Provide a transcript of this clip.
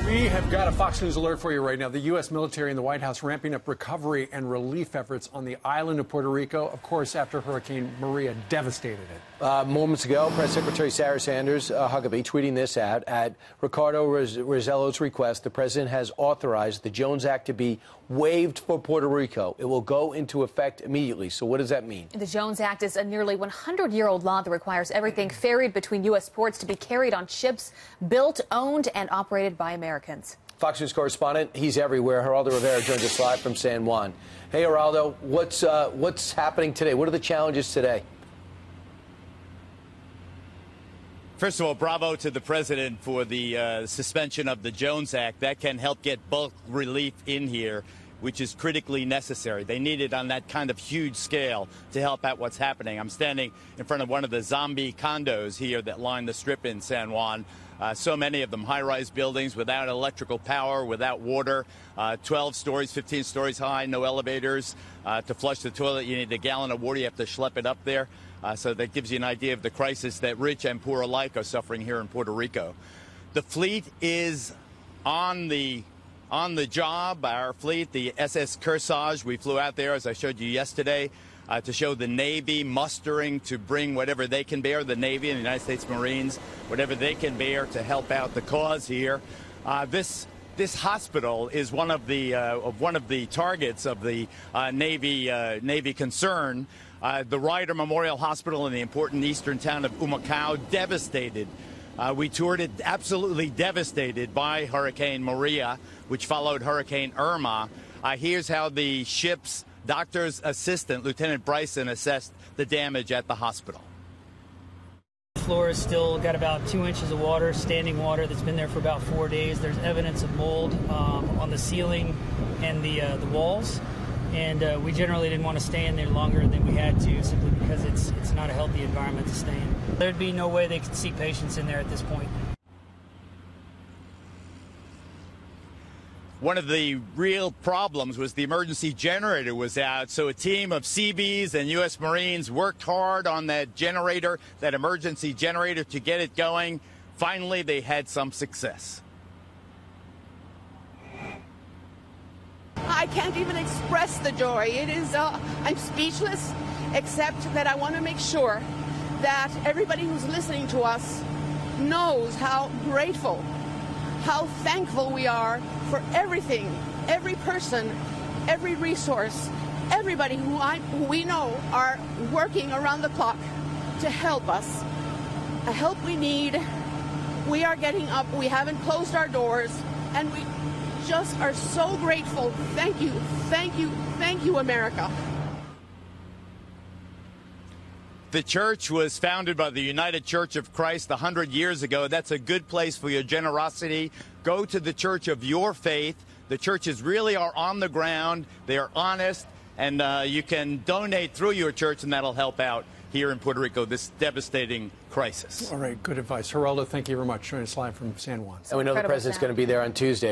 We have got a Fox News alert for you right now. The U.S. military and the White House ramping up recovery and relief efforts on the island of Puerto Rico, of course, after Hurricane Maria devastated it. Moments ago, Press Secretary Sarah Sanders Huckabee tweeting this out. At Ricardo Rosello's request, the president has authorized the Jones Act to be waived for Puerto Rico. It will go into effect immediately. So what does that mean? The Jones Act is a nearly 100-year-old law that requires everything ferried between U.S. ports to be carried on ships built, owned, and operated by Americans. Fox News correspondent, he's everywhere. Geraldo Rivera joins us live from San Juan. Hey, Geraldo, what's happening today? What are the challenges today? First of all, bravo to the president for the suspension of the Jones Act. That can help get bulk relief in here, which is critically necessary. They need it on that kind of huge scale to help out what's happening. I'm standing in front of one of the zombie condos here that line the strip in San Juan. So many of them high-rise buildings without electrical power, without water, 12 stories, 15 stories high, no elevators. To flush the toilet, you need a gallon of water. You have to schlep it up there. So that gives you an idea of the crisis that rich and poor alike are suffering here in Puerto Rico. The fleet is on the job. Our fleet, the SS Kearsarge, we flew out there, as I showed you yesterday, to show the Navy mustering to bring whatever they can bear, the Navy and the United States Marines, whatever they can bear to help out the cause here. This hospital is one of the targets of the Navy concern. The Ryder Memorial Hospital in the important eastern town of Humacao, devastated. We toured it, absolutely devastated by Hurricane Maria, which followed Hurricane Irma. Here's how the ship's doctor's assistant, Lieutenant Bryson, assessed the damage at the hospital. The floor has still got about 2 inches of water, standing water, that's been there for about 4 days. There's evidence of mold on the ceiling and the walls. And we generally didn't want to stay in there longer than we had to, simply because it's not a healthy environment to stay in. There'd be no way they could see patients in there at this point. One of the real problems was the emergency generator was out, so a team of Seabees and U.S. Marines worked hard on that generator, that emergency generator, to get it going. Finally, they had some success. I can't even express the joy. It is, I'm speechless, except that I want to make sure that everybody who's listening to us knows how grateful, how thankful we are for everything, every person, every resource, everybody who we know are working around the clock to help us. The help we need. We are getting up. We haven't closed our doors, and we just are so grateful. Thank you, thank you, thank you, America. The church was founded by the United Church of Christ 100 years ago. That's a good place for your generosity. Go to the church of your faith. The churches really are on the ground. They are honest, and you can donate through your church, and that'll help out here in Puerto Rico, this devastating crisis. All right, good advice. Geraldo, thank you very much. Joining us live from San Juan. And we know the president's going to be there on Tuesday.